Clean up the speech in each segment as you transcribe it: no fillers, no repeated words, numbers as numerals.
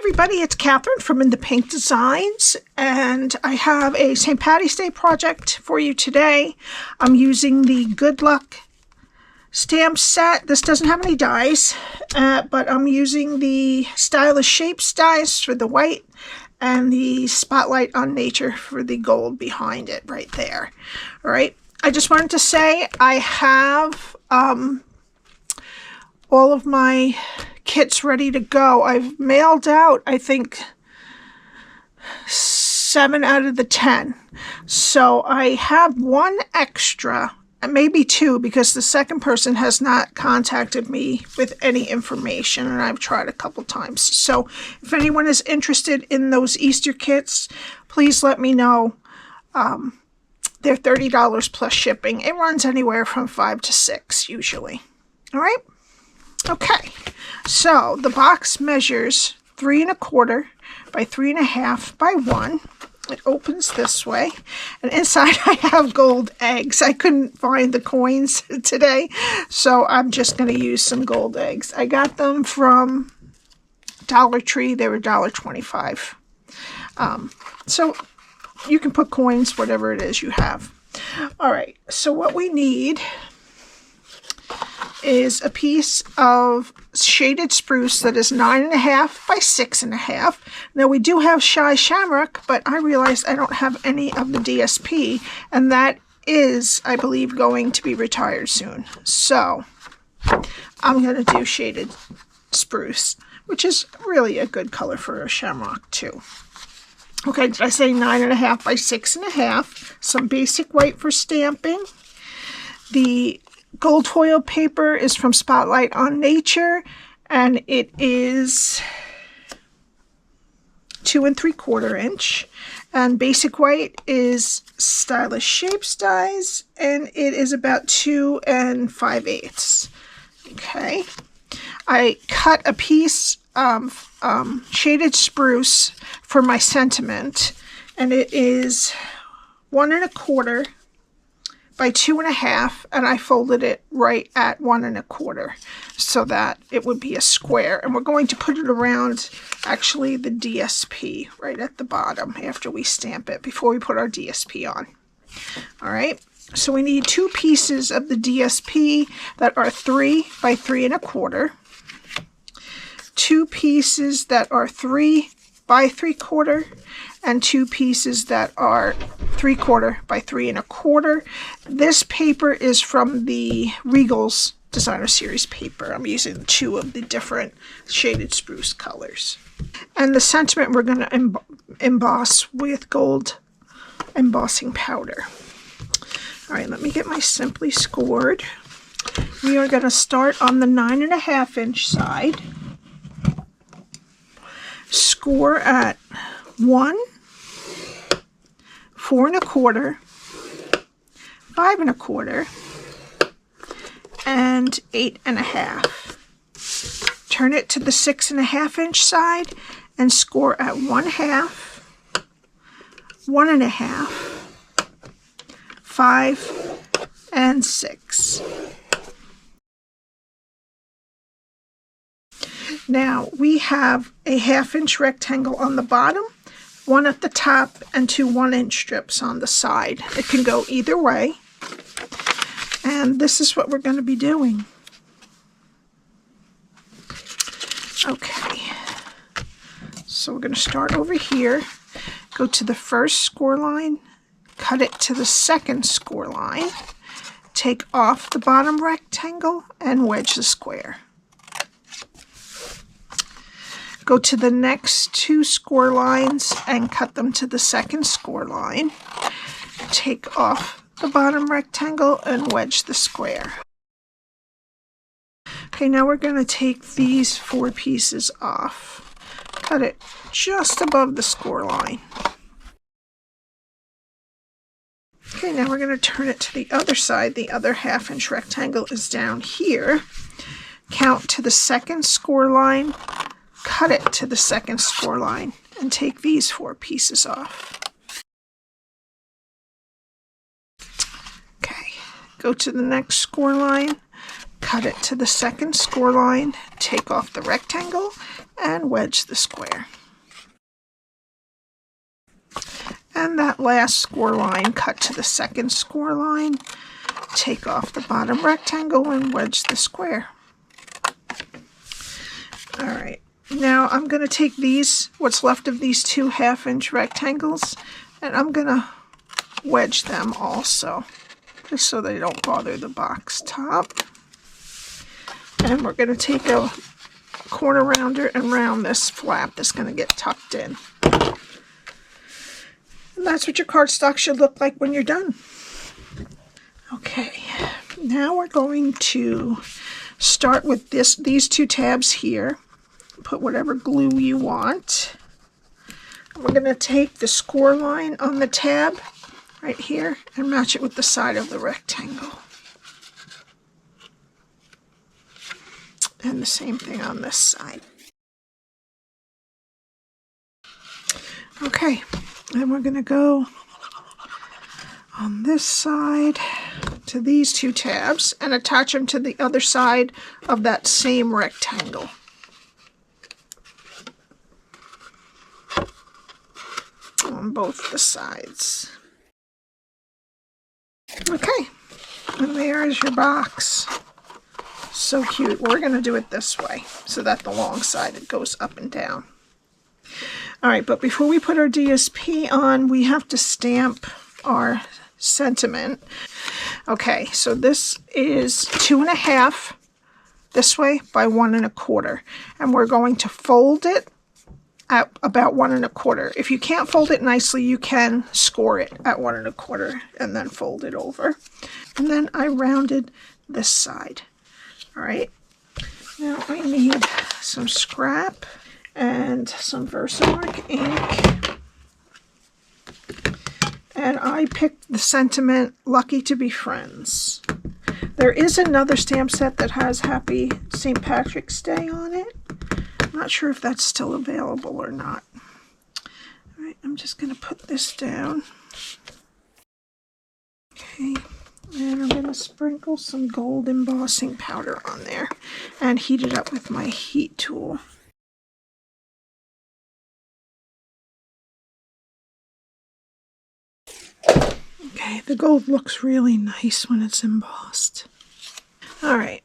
everybody, it's Cathryn from In the Pink Designs, and I have a St. Patty's Day project for you today. I'm using the Good Luck stamp set. This doesn't have any dies, but I'm using the Stylish Shapes dies for the white and the Spotlight on Nature for the gold behind it right there. All right, I just wanted to say I have all of my kits ready to go. I've mailed out, I think, 7 out of the 10. So I have one extra, maybe 2, because the second person has not contacted me with any information, and I've tried a couple times. So if anyone is interested in those Easter kits, please let me know. They're $30 plus shipping. It runs anywhere from 5 to 6 usually. All right. Okay, so the box measures 3 1/4 by 3 1/2 by 1. It opens this way, and inside I have gold eggs. I couldn't find the coins today, so I'm just going to use some gold eggs. I got them from Dollar Tree. They were $1.25. So you can put coins, whatever it is you have. All right, so what we need is a piece of shaded spruce that is 9 1/2 by 6 1/2. Now we do have Shy Shamrock, but I realized I don't have any of the DSP, and that is, I believe, going to be retired soon. So I'm going to do shaded spruce, which is really a good color for a shamrock too. Okay, did I say 9 1/2 by 6 1/2? Some basic white for stamping. The gold foil paper is from Spotlight on Nature, and it is 2 3/4 inch. And basic white is Stylish Shapes dies, and it is about 2 5/8. Okay, I cut a piece of shaded spruce for my sentiment, and it is 1 1/4 by 2 1/2, and I folded it right at 1 1/4 so that it would be a square. And we're going to put it around, actually, the DSP right at the bottom after we stamp it, before we put our DSP on. All right, so we need 2 pieces of the DSP that are 3 by 3 1/4, 2 pieces that are 3 by 3/4, and 2 pieces that are 3/4 by 3 1/4. This paper is from the Regals Designer Series Paper. I'm using 2 of the different shaded spruce colors. And the sentiment we're going to emboss with gold embossing powder. All right, let me get my Simply Scored. We are going to start on the 9 1/2 inch side. Score at 1, 4 1/4, 5 1/4, and 8 1/2. Turn it to the 6 1/2 inch side and score at 1/2, 1 1/2, 5, and 6. Now we have a 1/2 inch rectangle on the bottom, 1 at the top, and 2 1-inch strips on the side. It can go either way. And this is what we're going to be doing. Okay. So we're going to start over here, go to the first score line, cut it to the second score line, take off the bottom rectangle, and wedge the square. Go to the next 2 score lines and cut them to the second score line. Take off the bottom rectangle and wedge the square. Okay, now we're going to take these 4 pieces off. Cut it just above the score line. Okay, now we're going to turn it to the other side. The other 1/2 inch rectangle is down here. Count to the second score line. Cut it to the second score line and take these 4 pieces off. Okay, go to the next score line, cut it to the second score line, take off the rectangle, and wedge the square. And that last score line, cut to the second score line, take off the bottom rectangle and wedge the square. All right, now I'm going to take these, what's left of these 2 1/2-inch rectangles, and I'm going to wedge them also, just so they don't bother the box top. And we're going to take a corner rounder and round this flap that's going to get tucked in. And that's what your cardstock should look like when you're done. Okay, now we're going to start with these 2 tabs here. Put whatever glue you want. We're going to take the score line on the tab right here and match it with the side of the rectangle. And the same thing on this side. Okay, and we're going to go on this side to these 2 tabs and attach them to the other side of that same rectangle. On both the sides. Okay, and there is your box. So cute. We're going to do it this way so that the long side it goes up and down. All right, but before we put our DSP on, we have to stamp our sentiment. Okay, so this is 2 1/2 this way by 1 1/4, and we're going to fold it at about 1 1/4. If you can't fold it nicely, you can score it at 1 1/4 and then fold it over. And then I rounded this side. All right, now I need some scrap and some Versamark ink. And I picked the sentiment Lucky to Be Friends. There is another stamp set that has Happy St. Patrick's Day on it. I'm not sure if that's still available or not. All right, I'm just going to put this down. Okay, and I'm going to sprinkle some gold embossing powder on there and heat it up with my heat tool. Okay, the gold looks really nice when it's embossed. All right,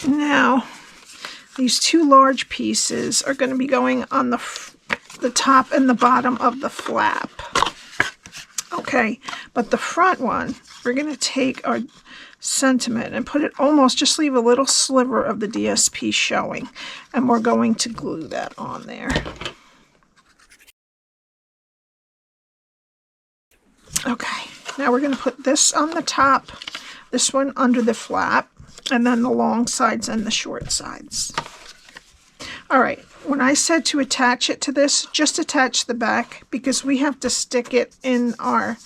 now these 2 large pieces are going to be going on the top and the bottom of the flap. Okay, but the front one, we're going to take our sentiment and put it almost, just leave a little sliver of the DSP showing, and we're going to glue that on there. Okay, now we're going to put this on the top, this one under the flap, and then the long sides and the short sides. All right, when I said to attach it to this, just attach the back because we have to stick it in our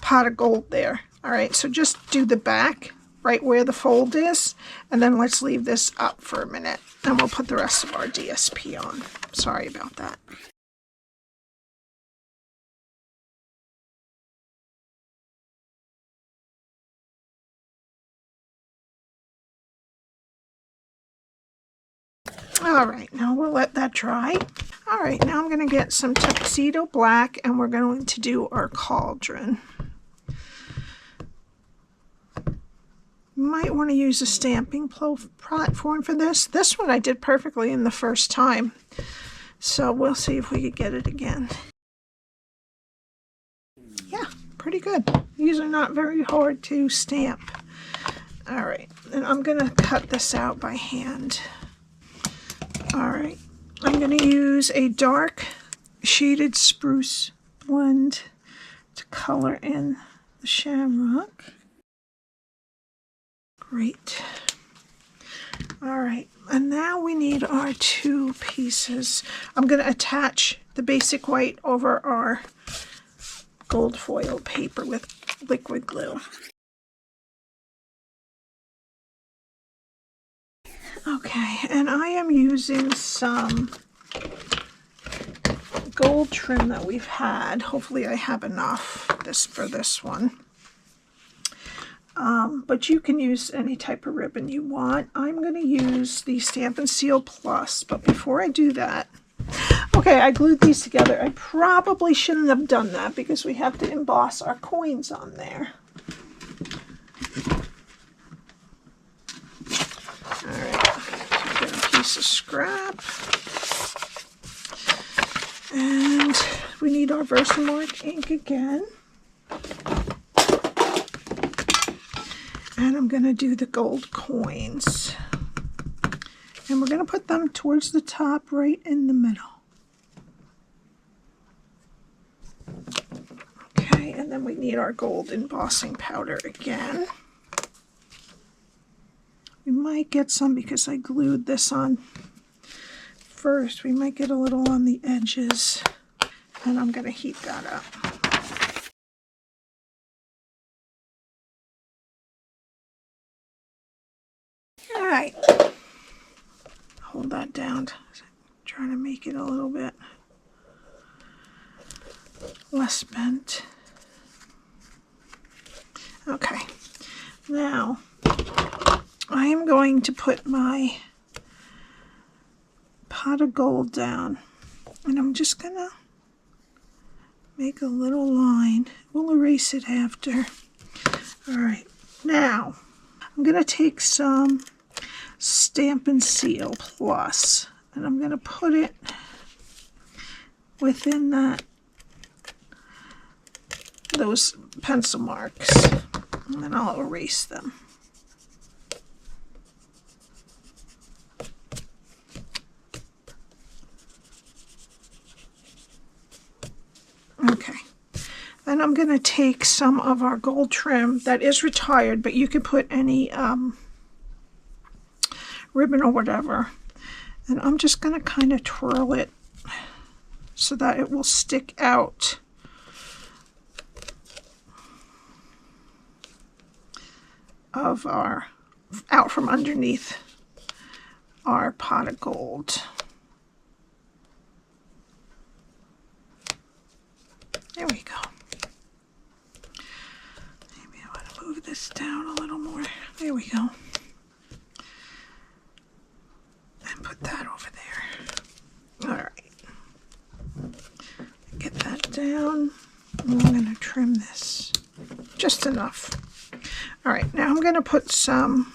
pot of gold there. All right, so just do the back right where the fold is, and then let's leave this up for a minute, and we'll put the rest of our DSP on. Sorry about that. All right, now we'll let that dry. All right, now I'm going to get some Tuxedo Black, and we're going to do our cauldron. You might want to use a stamping platform for this. This one I did perfectly in the first time, so we'll see if we could get it again. Yeah, pretty good. These are not very hard to stamp. All right, and I'm going to cut this out by hand. All right, I'm going to use a dark shaded spruce blend to color in the shamrock. Great. All right, and now we need our 2 pieces. I'm going to attach the basic white over our gold foil paper with liquid glue. Okay, and I am using some gold trim that we've had. Hopefully I have enough for this one. but you can use any type of ribbon you want. I'm going to use the Stampin' Seal Plus, but before I do that, okay, I glued these together. I probably shouldn't have done that because we have to emboss our coins on there. Alright, so get a piece of scrap. And we need our Versamark ink again. And I'm going to do the gold coins. And we're going to put them towards the top, right in the middle. Okay, and then we need our gold embossing powder again. We might get some because I glued this on first. We might get a little on the edges, and I'm going to heat that up. All right. Hold that down. Trying to make it a little bit less bent. Okay. Now, I am going to put my pot of gold down, and I'm just going to make a little line. We'll erase it after. All right. Now, I'm going to take some Stampin' Seal Plus, and I'm going to put it within those pencil marks, and then I'll erase them. Okay, then I'm going to take some of our gold trim that is retired, but you can put any ribbon or whatever, and I'm just going to kind of twirl it so that it will stick out out from underneath our pot of gold. There we go. Maybe I want to move this down a little more. There we go. And put that over there. All right. Get that down. And I'm going to trim this just enough. All right, now I'm going to put some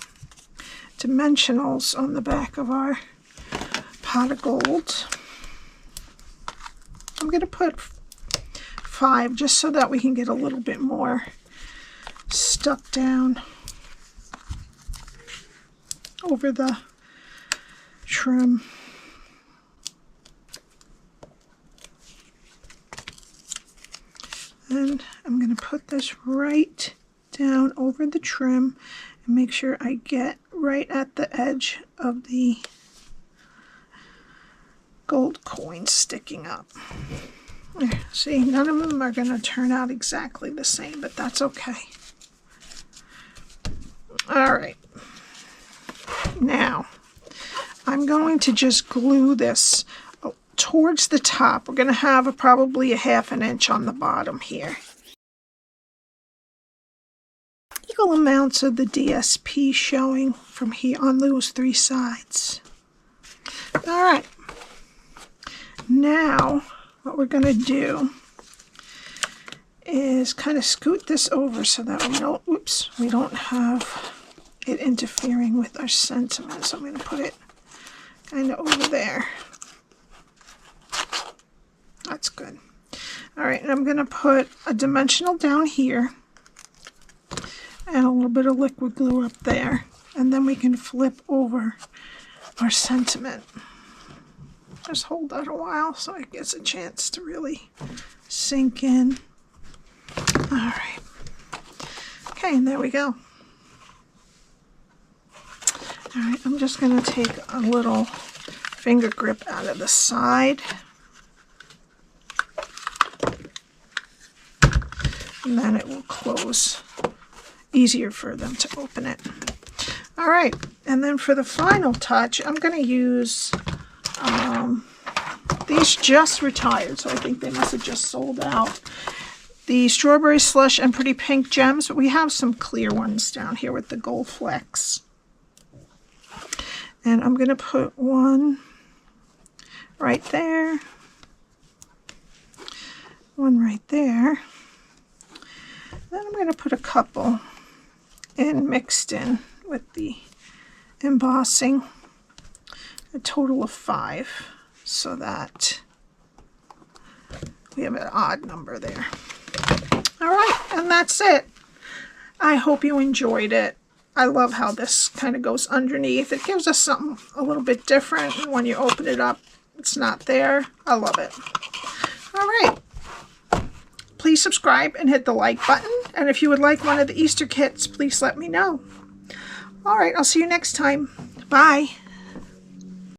dimensionals on the back of our pot of gold. I'm going to put 5 just so that we can get a little bit more stuck down over the trim. And I'm going to put this right down over the trim and make sure I get right at the edge of the gold coins sticking up. There, see, none of them are going to turn out exactly the same, but that's okay. All right. Now, I'm going to just glue this towards the top. We're going to have probably a 1/2 inch on the bottom here. Equal amounts of the DSP showing from here on those 3 sides. All right. Now, what we're going to do is kind of scoot this over so that we don't have it interfering with our sentiment. So I'm going to put it kind of over there. That's good. All right, and I'm going to put a dimensional down here and a little bit of liquid glue up there, and then we can flip over our sentiment. Just hold that a while so it gets a chance to really sink in. All right. Okay, and there we go. All right, I'm just going to take a little finger grip out of the side. And then it will close. Easier for them to open it. All right, and then for the final touch, I'm going to use these just retired, so I think they must have just sold out. the strawberry slush and pretty pink gems, but we have some clear ones down here with the gold flecks. And I'm going to put one right there, one right there. Then I'm going to put a couple in mixed in with the embossing, a total of 5, so that we have an odd number there. All right, and that's it. I hope you enjoyed it. I love how this kind of goes underneath. It gives us something a little bit different, and when you open it up, it's not there. I love it. All right. Please subscribe and hit the like button. And if you would like one of the Easter kits, please let me know. All right, I'll see you next time. Bye.